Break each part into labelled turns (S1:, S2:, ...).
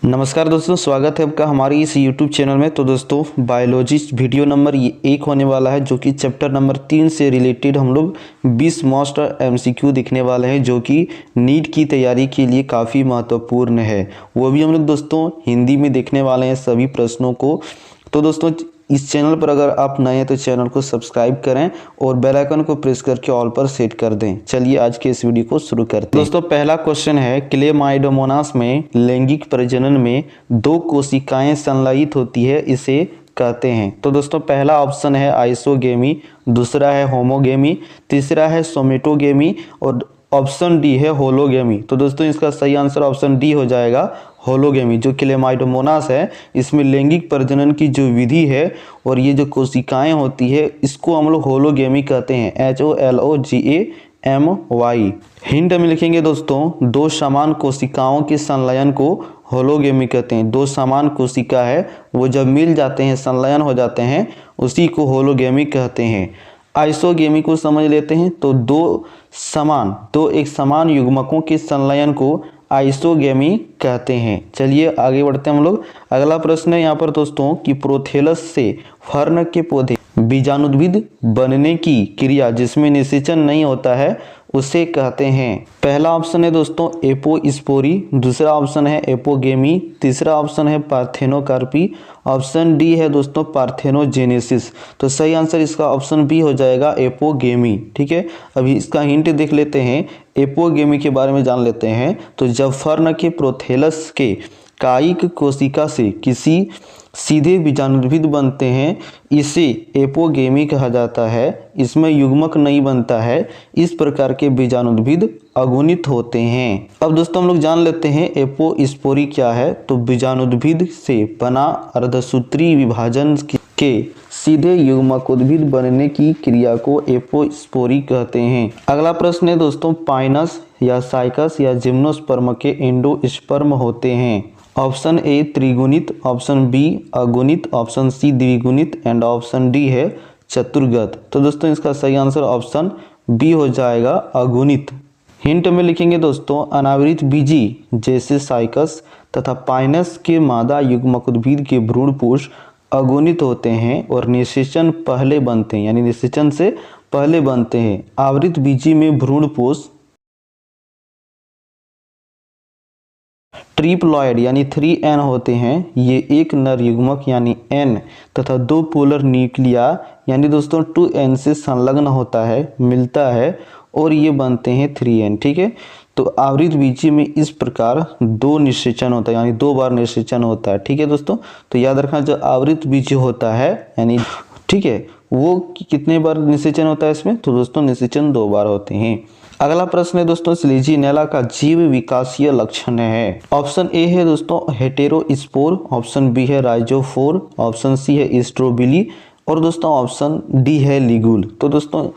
S1: नमस्कार दोस्तों, स्वागत है आपका हमारी इस YouTube चैनल में। तो दोस्तों बायोलॉजी वीडियो नंबर 1 होने वाला है, जो कि चैप्टर नंबर 3 से रिलेटेड हम लोग 20 मोस्ट MCQ दिखने वाले हैं, जो कि नीट की तैयारी के लिए काफ़ी महत्वपूर्ण है। वो भी हम लोग दोस्तों हिंदी में देखने वाले हैं सभी प्रश्नों को। तो दोस्तों इस चैनल पर अगर आप नए हैं तो चैनल को सब्सक्राइब करें और बेल आइकन को प्रेस करके ऑल पर सेट कर दें। चलिए आज के इस वीडियो को शुरू करते हैं। दोस्तों पहला क्वेश्चन है, क्लेमाइडोमोनास में लैंगिक प्रजनन में 2 कोशिकाएं संलयित होती है, इसे कहते हैं। तो दोस्तों पहला ऑप्शन है आइसोगेमी, दूसरा है होमोगेमी, तीसरा है सोमेटोगेमी और ऑप्शन डी है होलोगेमी। तो दोस्तों इसका सही आंसर ऑप्शन डी हो जाएगा, होलोगेमी। जो क्लेमाइडोमोनास है इसमें लैंगिक प्रजनन की जो विधि है और ये जो कोशिकाएं होती है इसको हम लोग होलोगेमी कहते हैं, HOLOGAMY। हिंट में लिखेंगे दोस्तों, 2 समान कोशिकाओं के संलयन को होलोगेमी कहते हैं। 2 समान कोशिका है वो जब मिल जाते हैं, संलयन हो जाते हैं, उसी को होलोगेमी कहते हैं। आइसोगेमी को समझ लेते हैं, तो 2 एक समान युग्मकों के संलयन को आइसोगेमी कहते हैं। चलिए आगे बढ़ते हैं हम लोग। अगला प्रश्न है यहाँ पर दोस्तों कि प्रोथेलस से फर्न के पौधे बीजाणुद्भिद बनने की क्रिया जिसमें निषेचन नहीं होता है उसे कहते हैं। पहला ऑप्शन है दोस्तों एपोस्पोरी, दूसरा ऑप्शन है एपोगेमी, तीसरा ऑप्शन है पार्थेनोकार्पी, ऑप्शन डी है दोस्तों पार्थेनोजेनेसिस। तो सही आंसर इसका ऑप्शन बी हो जाएगा, एपोगेमी। ठीक है, अभी इसका हिंट देख लेते हैं, एपोगेमी के बारे में जान लेते हैं। तो जब फर्न के प्रोथेलस के कायिक कोशिका से किसी सीधे बीजाणुद्भिद बनते हैं, इसे एपोगेमी कहा जाता है। इसमें युग्मक नहीं बनता है, इस प्रकार के बीजाणुद्भिद अगुणित होते हैं। अब दोस्तों हम लोग जान लेते हैं एपोस्पोरी क्या है। तो बीजाणुद्भिद से बना अर्धसूत्री विभाजन के सीधे युग्मकोद्भिद बनने की क्रिया को एपोस्पोरी कहते हैं। अगला प्रश्न है दोस्तों, पाइनस या साइकस या जिम्नोस्पर्म के एंडोस्पर्म होते हैं। ऑप्शन ए त्रिगुणित, ऑप्शन बी अगुणित, ऑप्शन सी द्विगुणित एंड ऑप्शन डी है चतुर्गत। तो दोस्तों इसका सही आंसर ऑप्शन बी हो जाएगा, अगुणित। हिंट में लिखेंगे दोस्तों, अनावृत बीजी जैसे साइकस तथा पाइनस के मादा युग्मकोद्भिद के भ्रूणपोष अगुणित होते हैं और निषेचन पहले बनते हैं, यानी निषेचन से पहले बनते हैं। आवृत बीजी में भ्रूणपोष ट्रिप्लॉइड यानी 3N होते हैं। ये एक नर युग्मक यानी N तथा 2 पोलर न्यूक्लिया यानी दोस्तों 2N से संलग्न होता है, मिलता है और ये बनते हैं 3N। ठीक है, तो आवृत बीजी में इस प्रकार 2 निषेचन होता है, यानी 2 बार निषेचन होता है। ठीक है दोस्तों, तो याद रखना जो आवृत बीजी होता है यानी ठीक है वो कितने बार निषेचन होता है इसमें, तो दोस्तों निषेचन 2 बार होते हैं। अगला प्रश्न है दोस्तों, स्लेजिनेला का जीव विकासीय लक्षण है। ऑप्शन ए है दोस्तों हेटेरोस्पोर, ऑप्शन बी है राइजोफोर, ऑप्शन सी है स्ट्रोबिली और दोस्तों ऑप्शन डी है लिगुल। तो दोस्तों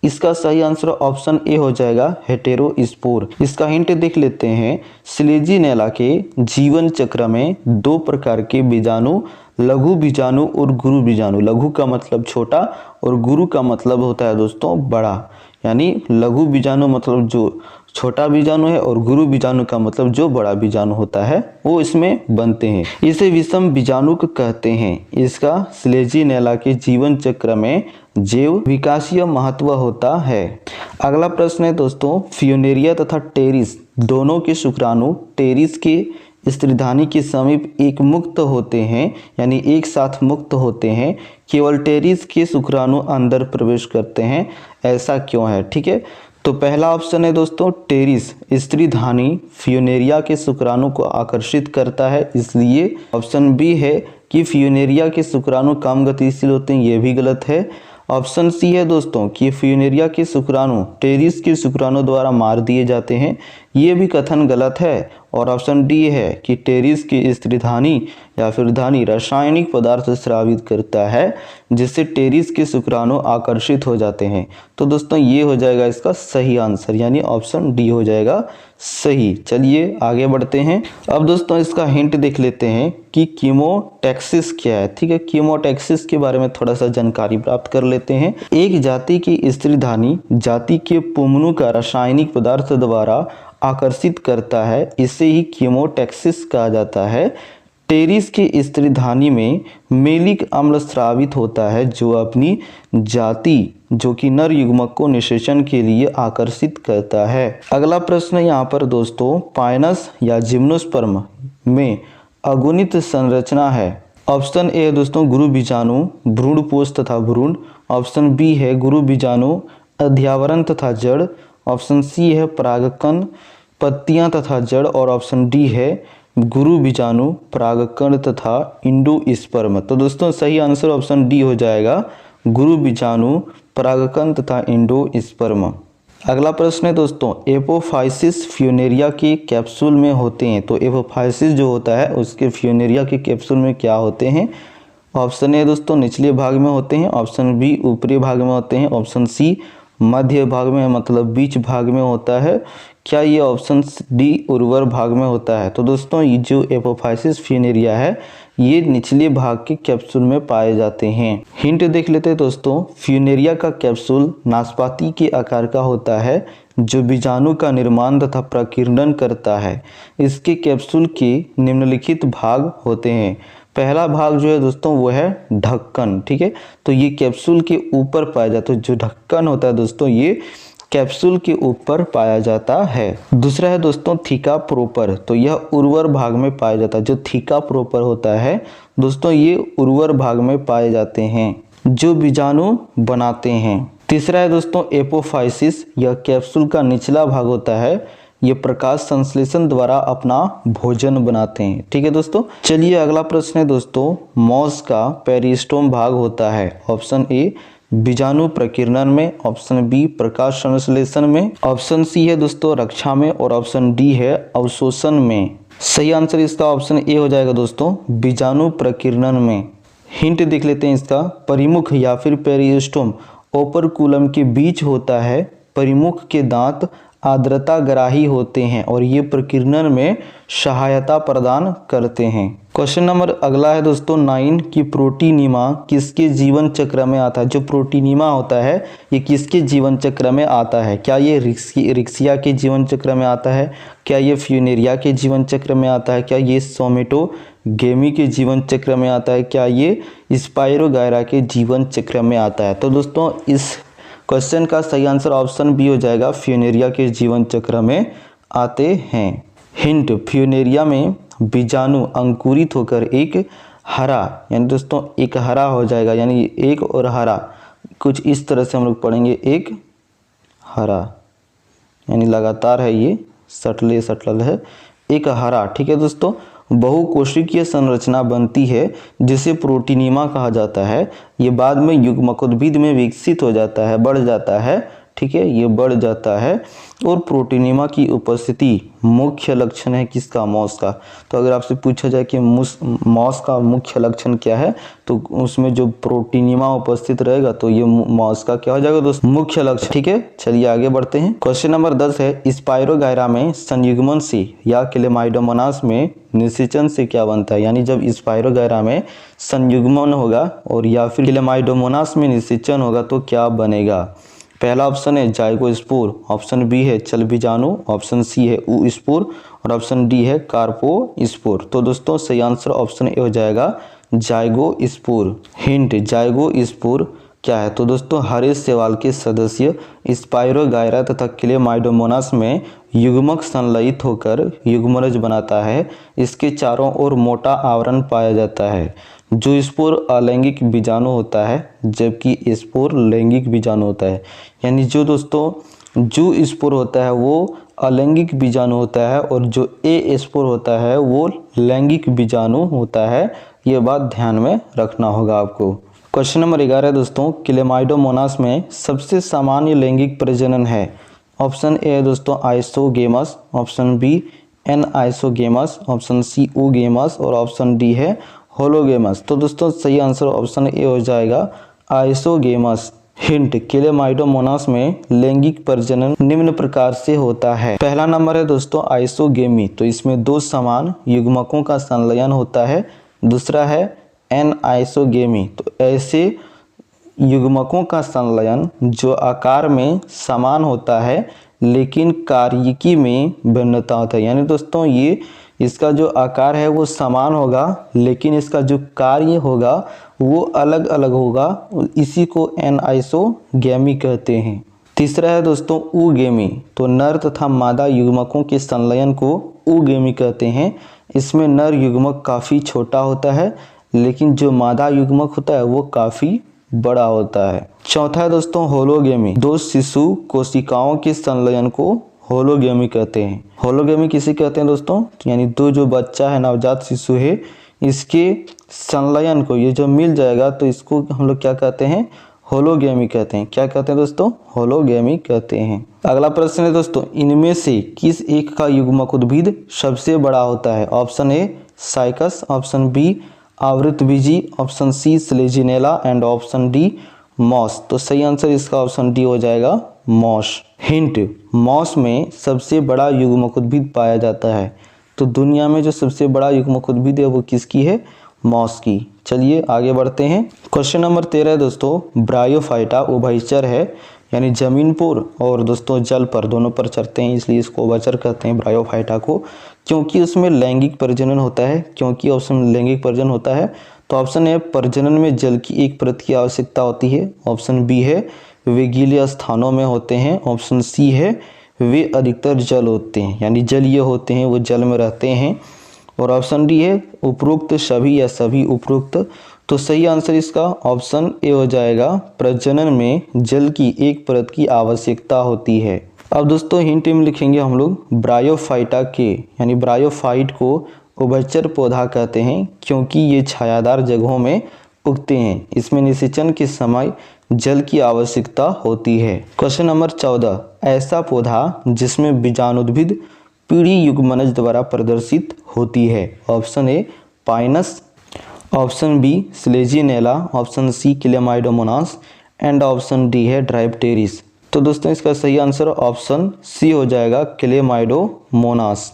S1: इसका सही आंसर ऑप्शन ए हो जाएगा, हेटेरोस्पोर। इसका हिंट देख लेते हैं, स्लेजिनेला के जीवन चक्र में 2 प्रकार के बीजाणु, लघु बीजाणु और गुरु बीजाणु। लघु का मतलब छोटा और गुरु का मतलब होता है दोस्तों बड़ा, यानी लघु बीजाणु मतलब जो छोटा बीजाणु है और गुरु बीजाणु का मतलब जो बड़ा बीजाणु होता है वो इसमें बनते हैं। इसे विषम बीजाणुक कहते हैं। इसका स्लेजिनेला के जीवन चक्र में जैव विकासीय महत्व होता है। अगला प्रश्न है दोस्तों, फ्यूनेरिया तथा टेरिस दोनों के शुक्राणु टेरिस के स्त्रीधानी के समीप एक मुक्त होते हैं, यानी एक साथ मुक्त होते हैं। केवल टेरिस के शुक्राणु अंदर प्रवेश करते हैं, ऐसा क्यों है? ठीक है, तो पहला ऑप्शन है दोस्तों टेरिस स्त्रीधानी फ्यूनेरिया के शुक्राणु को आकर्षित करता है, इसलिए ऑप्शन बी है कि फ्यूनेरिया के शुक्राणु कम गतिशील होते हैं, ये भी गलत है। ऑप्शन सी है दोस्तों कि फ्यूनेरिया के शुक्राणु टेरिस के शुक्राणु द्वारा मार दिए जाते हैं, ये भी कथन गलत है। और ऑप्शन डी है कि टेरिस की स्त्रीधानी या फिर धानी रासायनिक पदार्थ स्रावित करता है जिससे टेरिस के शुक्राणु आकर्षित हो जाते हैं। तो दोस्तों ये हो जाएगा इसका सही आंसर, यानी ऑप्शन डी हो जाएगा सही। चलिए आगे बढ़ते हैं। अब दोस्तों इसका हिंट देख लेते हैं कि कीमोटैक्सिस क्या है। ठीक है, कीमोटैक्सिस के बारे में थोड़ा सा जानकारी प्राप्त कर लेते हैं। एक जाति की स्त्रीधानी जाति के पुंगनू का रासायनिक पदार्थ द्वारा आकर्षित करता है, इसे ही कीमोटैक्सिस कहा जाता है। टेरिस के स्तनधानी में मेलिक अम्ल स्रावित होता है जो अपनी जाति जो कि नर युग्मक को निषेचन के लिए आकर्षित करता है। अगला प्रश्न यहाँ पर दोस्तों, पाइनस या जिम्नोस्पर्म में अगुणित संरचना है। ऑप्शन ए है दोस्तों गुरु बीजाणु, भ्रूणपोष तथा भ्रूण। ऑप्शन बी है गुरु बीजाणु, अध्यावरण तथा जड़। ऑप्शन सी है परागकण, पत्तियां तथा जड़। और ऑप्शन डी है गुरु बीजाणु, परागकण तथा इंडोस्पर्म। तो दोस्तों सही आंसर ऑप्शन डी हो जाएगा, गुरु बीजाणु, परागकण तथा इंडोस्पर्म। अगला प्रश्न है दोस्तों, एपोफाइसिस फ्यूनेरिया के कैप्सूल में होते हैं। तो एपोफाइसिस जो होता है उसके फ्यूनेरिया के कैप्सूल में क्या होते हैं? ऑप्शन ए दोस्तों निचले भाग में होते हैं। ऑप्शन बी ऊपरी भाग में होते हैं। ऑप्शन सी मध्य भाग में मतलब बीच भाग में होता है। क्या ये ऑप्शन डी उर्वर भाग में होता है? तो दोस्तों ये जो एपोफाइसिस फ्यूनेरिया है ये निचले भाग के कैप्सूल में पाए जाते हैं। हिंट देख लेते हैं दोस्तों, फ्यूनेरिया का कैप्सूल नाशपाती के आकार का होता है जो बीजाणु का निर्माण तथा प्रकीर्णन करता है। इसके कैप्सूल के निम्नलिखित भाग होते हैं। पहला भाग जो है दोस्तों वो है ढक्कन, ठीक है। तो ये कैप्सूल के ऊपर पाया जाता है। जो ढक्कन होता है दोस्तों ये कैप्सूल के ऊपर पाया जाता है। दूसरा है दोस्तों थीका प्रोपर, तो यह उर्वर भाग में पाया जाता है। जो थीका प्रोपर होता है दोस्तों ये उर्वर भाग में पाए जाते हैं जो बीजाणु बनाते हैं। तीसरा है दोस्तों एपोफाइसिस, यह कैप्सूल का निचला भाग होता है। ये प्रकाश संश्लेषण द्वारा अपना भोजन बनाते हैं, ठीक है दोस्तों। चलिए अगला प्रश्न है दोस्तों, मॉस का पेरिस्टोम भाग होता है। ऑप्शन ए बीजाणु प्रकीर्णन में। ऑप्शन बी प्रकाश संश्लेषण में। ऑप्शन सी है दोस्तों रक्षा में। और ऑप्शन डी है अवशोषण में। सही आंसर इसका ऑप्शन ए हो जाएगा दोस्तों, बीजाणु प्रकीर्णन में। हिंट देख लेते हैं इसका, परिमुख या फिर पेरिस्टोम ओपरकुलम के बीच होता है। परिमुख के दांत आर्द्रता ग्राही होते हैं और ये प्रकीर्णन में सहायता प्रदान करते हैं। क्वेश्चन नंबर अगला है दोस्तों 9 की प्रोटीनिमा किसके जीवन चक्र में आता है? जो प्रोटीनिमा होता है ये किसके जीवन चक्र में आता है? क्या ये रिक्सिया के जीवन चक्र में आता है? क्या ये फ्यूनेरिया के जीवन चक्र में आता है? क्या ये सोमेटोगेमी के जीवन चक्र में आता है? क्या ये स्पाइरोगायरा के जीवन चक्र में आता है? तो दोस्तों इस क्वेश्चन का सही आंसर ऑप्शन बी हो जाएगा, फ्यूनेरिया के जीवन चक्र में आते हैं। हिंट, फ्यूनेरिया में बीजाणु अंकुरित होकर एक हरा, यानी दोस्तों एक हरा हो जाएगा, यानी एक और हरा, कुछ इस तरह से हम लोग पढ़ेंगे, एक हरा यानी लगातार है, ये सटल है, एक हरा, ठीक है दोस्तों। बहुकोशिकीय संरचना बनती है जिसे प्रोटीनिमा कहा जाता है। ये बाद में युग्मकोद्भिद में विकसित हो जाता है, बढ़ जाता है, ठीक है, ये बढ़ जाता है। और प्रोटीनिमा की उपस्थिति मुख्य लक्षण है किसका? मॉस का। तो अगर आपसे पूछा जाए कि मॉस का मुख्य लक्षण क्या है तो उसमें जो प्रोटीनिमा उपस्थित रहेगा तो ये मॉस का क्या हो जाएगा दोस्तों? मुख्य लक्षण, ठीक है। चलिए आगे बढ़ते हैं। क्वेश्चन नंबर 10 है, स्पाइरोगायरा में संयुग्मन से या क्लेमाइडोमोनास में निषेचन से क्या बनता है? यानी जब स्पाइरोगायरा में संयुग्मन होगा और या फिर क्लेमाइडोमोनास में निषेचन होगा तो क्या बनेगा? पहला ऑप्शन है जाइगोस्पोर। ऑप्शन बी है चल बीजाणु। ऑप्शन सी है ऊस्पोर। और ऑप्शन डी है कार्पोस्पोर। तो दोस्तों सही आंसर ऑप्शन ए हो जाएगा, जाइगोस्पोर। हिंट, जाइगोस्पोर क्या है? तो दोस्तों हरे शैवाल के सदस्य स्पाइरोगायरा तथा क्लेमाइडोमोनास में युग्मक संलयित होकर युग्मनज बनाता है। इसके चारों ओर मोटा आवरण पाया जाता है। जो स्पोर अलैंगिक बीजाणु होता है जबकि स्पोर लैंगिक बीजाणु होता है। यानी जो दोस्तों जो स्पोर होता है वो अलैंगिक बीजाणु होता है और जो ए स्पोर होता है वो लैंगिक बीजाणु होता है। ये बात ध्यान में रखना होगा आपको। क्वेश्चन नंबर 11 दोस्तों, क्लेमाइडोमोनास में सबसे सामान्य लैंगिक प्रजनन है। ऑप्शन ए है दोस्तों isogamous. Option B anisogamous. Option C oogamous. और ऑप्शन डी है होलोगेमस। तो दोस्तों सही आंसर ऑप्शन ए हो जाएगा, आइसोगेमस। हिंट, क्लेमाइडोमोनास में लैंगिक प्रजनन निम्न प्रकार से होता है। पहला नंबर है दोस्तों आइसोगेमी, तो इसमें दो समान युग्मकों का संलयन होता है। दूसरा है एन आइसोगेमी, तो ऐसे युग्मकों का संलयन जो आकार में समान होता है लेकिन कार्यकी में भिन्नता होता है। यानी दोस्तों ये इसका जो आकार है वो समान होगा, लेकिन इसका जो कार्य होगा वो अलग अलग होगा। इसी को एनआइसोगैमी कहते हैं। तीसरा है दोस्तों ऊगेमी। तो नर तथा मादा युग्मकों के संलयन को ऊगेमी कहते हैं। इसमें नर युग्मक काफ़ी छोटा होता है, लेकिन जो मादा युग्मक होता है वो काफ़ी बड़ा होता है। चौथा है दोस्तों होलोगेमी। दो शिशु कोशिकाओं के संलयन को होलोगेमी कहते हैं। होलोगेमी किसे कहते हैं दोस्तों? यानी दो जो बच्चा है, नवजात शिशु है, इसके संलयन को ये जो मिल जाएगा तो इसको हम लोग क्या कहते हैं? होलोगेमी कहते हैं। क्या कहते हैं दोस्तों? होलोगेमी कहते हैं। अगला प्रश्न है दोस्तों, इनमें से किस एक का युग्मक उद्भिद सबसे बड़ा होता है? ऑप्शन ए साइकस, ऑप्शन बी आवृतबीजी, option C selaginella and option D moss. तो सही आंसर इसका ऑप्शन डी हो जाएगा मॉस। हिंट, मॉस में सबसे बड़ा युग्मक उद्भिद पाया जाता है। तो दुनिया में जो सबसे बड़ा युग्मक उद्भिद है वो किसकी है? मॉस की। चलिए आगे बढ़ते हैं। क्वेश्चन नंबर 13 है दोस्तों, ब्रायोफाइटा उभयचर है, यानी जमीन पर और दोस्तों जल पर दोनों पर चरते हैं, इसलिए इसको उभयचर कहते हैं ब्रायोफाइटा को। क्योंकि उसमें लैंगिक प्रजनन होता है। क्योंकि ऑप्शन में लैंगिक प्रजनन होता है तो ऑप्शन ए प्रजनन में जल की एक परत की आवश्यकता होती है, ऑप्शन बी है वे गीले स्थानों में होते हैं, ऑप्शन सी है वे अधिकतर जल होते हैं, यानी जलीय होते हैं, वो जल में रहते हैं, और ऑप्शन डी है उपरोक्त सभी या सभी उपरोक्त। तो सही आंसर इसका ऑप्शन ए हो जाएगा, प्रजनन में जल की एक परत की आवश्यकता होती है। अब दोस्तों हिंट में लिखेंगे हम लोग ब्रायोफाइटा के, यानी ब्रायोफाइट को उभयचर पौधा कहते हैं क्योंकि ये छायादार जगहों में उगते हैं। इसमें निषेचन के समय जल की आवश्यकता होती है। क्वेश्चन नंबर 14, ऐसा पौधा जिसमें बीजाणुद्भिद पीढ़ी युग्मनज द्वारा प्रदर्शित होती है। Option A pinus, option B selaginella, option C chlamydomonas and option D है ड्राइप्टेरिस। तो दोस्तों इसका सही आंसर ऑप्शन सी हो जाएगा, क्लेमाइडोमोनास।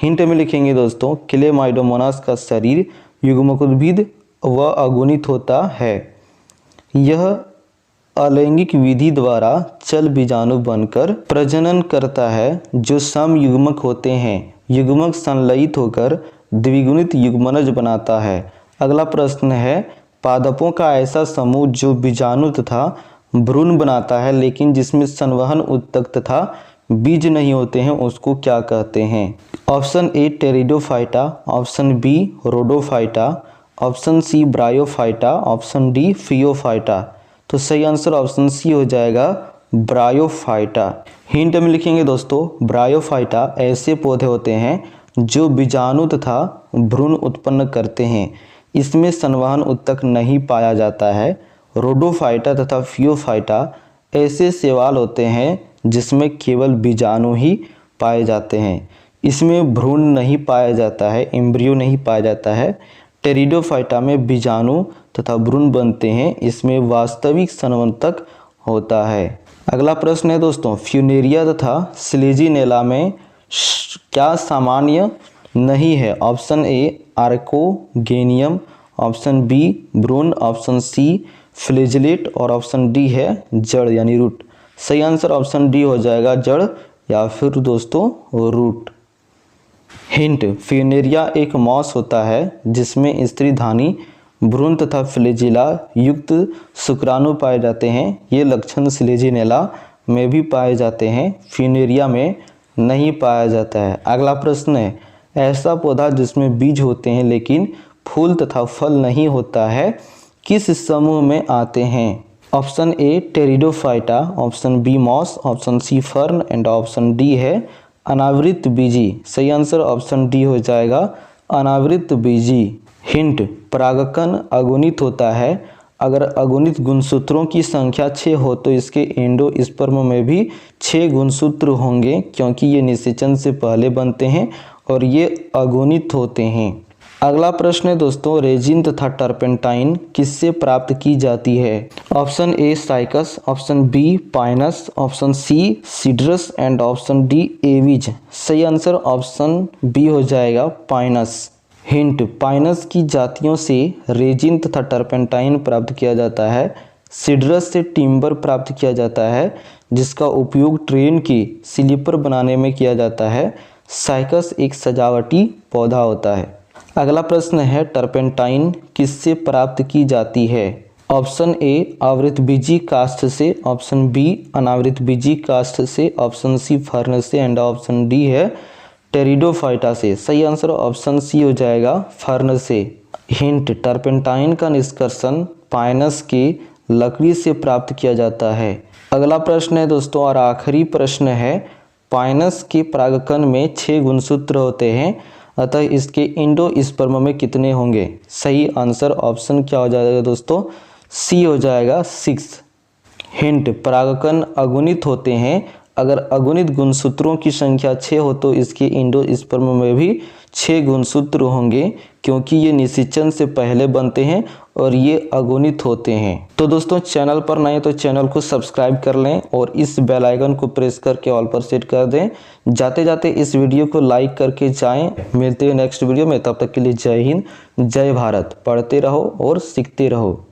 S1: हिंट में लिखेंगे दोस्तों, क्लेमाइडोमोनास का शरीर युग्मकोद्भिद व अगुणित होता है। यह अलैंगिक विधि द्वारा चल बीजाणु बनकर प्रजनन करता है जो समयुग्मक होते हैं। युग्मक संलयित होकर द्विगुणित युग्मनज बनाता है। अगला प्रश्न है, पादपों का ऐसा समूह जो बीजाणु तथा भ्रूण बनाता है लेकिन जिसमें संवहन उत्तक तथा बीज नहीं होते हैं उसको क्या कहते हैं? ऑप्शन ए pteridophyta, option B rhodophyta, option C bryophyta, option D phaeophyta. तो सही आंसर ऑप्शन सी हो जाएगा, ब्रायोफाइटा। हिंट में लिखेंगे दोस्तों, ब्रायोफाइटा ऐसे पौधे होते हैं जो बीजाणु तथा भ्रूण उत्पन्न करते हैं। इसमें संवहन उत्तक नहीं पाया जाता है। रोडोफाइटा तथा फियोफाइटा ऐसे शैवाल होते हैं जिसमें केवल बीजाणु ही पाए जाते हैं। इसमें भ्रूण नहीं पाया जाता है, एम्ब्रियो नहीं पाया जाता है। टेरिडोफाइटा में बीजाणु तथा भ्रूण बनते हैं, इसमें वास्तविक संवर्धक होता है। अगला प्रश्न है दोस्तों, फ्यूनेरिया तथा स्लेजिनेला में क्या सामान्य नहीं है? ऑप्शन ए आर्कोगेनियम, ऑप्शन बी भ्रूण, ऑप्शन सी फ्लैजेलेट और ऑप्शन डी है जड़ यानी रूट। सही आंसर ऑप्शन डी हो जाएगा, जड़ या फिर दोस्तों रूट। हिंट, फ्यूनेरिया एक मॉस होता है जिसमें स्त्रीधानी भ्रूण तथा फ्लैजिला युक्त शुक्राणु पाए जाते हैं। ये लक्षण स्लेजिनेला में भी पाए जाते हैं, फ्यूनेरिया में नहीं पाया जाता है। अगला प्रश्न है, ऐसा पौधा जिसमें बीज होते हैं लेकिन फूल तथा फल नहीं होता है किस समूह में आते हैं? Option A pteridophyta, option b moss, option c fern and option D है अनावृत बीजी। सही आंसर ऑप्शन डी हो जाएगा, अनावृत बीजी। हिंट, परागकण अगुणित होता है। अगर अगुणित गुणसूत्रों की संख्या 6 हो तो इसके एंडोस्पर्म में भी 6 गुणसूत्र होंगे क्योंकि ये निषेचन से पहले बनते हैं और ये अगुणित होते हैं। अगला प्रश्न है दोस्तों, रेजिन तथा टर्पेंटाइन किससे प्राप्त की जाती है? Option A cycas, option b pinus, option c cedrus and option d abies. सही आंसर ऑप्शन बी हो जाएगा, पाइनस। हिंट, पाइनस की जातियों से रेजिन तथा टर्पेंटाइन प्राप्त किया जाता है। सीड्रस से टिम्बर प्राप्त किया जाता है जिसका उपयोग ट्रेन की स्लीपर बनाने में किया जाता है। साइकस एक सजावटी पौधा होता है। अगला प्रश्न है टर्पेंटाइन किससे प्राप्त की जाती है? ऑप्शन ए आवृत बीजी काष्ठ से, ऑप्शन बी अनावृत बीजी काष्ठ से, ऑप्शन सी फर्नेस से एंड ऑप्शन डी है टेरिडोफाइटा से। सही आंसर ऑप्शन सी हो जाएगा फर्नेस से। हिंट, टर्पेंटाइन का निष्कर्षण पाइनस की लकड़ी से प्राप्त किया जाता है। अगला प्रश्न है दोस्तों और आखिरी प्रश्न है, पाइनस के परागकण में 6 गुणसूत्र होते हैं, अतः इसके एंडोस्पर्म में कितने होंगे? सही आंसर ऑप्शन क्या हो जाएगा दोस्तों? सी हो जाएगा 6। हिंट, परागकण अगुणित होते हैं। अगर अगुणित गुणसूत्रों की संख्या 6 हो तो इसके एंडोस्पर्म में भी 6 गुणसूत्र होंगे, क्योंकि ये निषेचन से पहले बनते हैं और ये अगुणित होते हैं। तो दोस्तों चैनल पर नए तो चैनल को सब्सक्राइब कर लें और इस बेल आइकन को प्रेस करके ऑल पर सेट कर दें। जाते जाते इस वीडियो को लाइक करके जाएं। मिलते हैं नेक्स्ट वीडियो में, तब तक के लिए जय हिंद, जय भारत। पढ़ते रहो और सीखते रहो।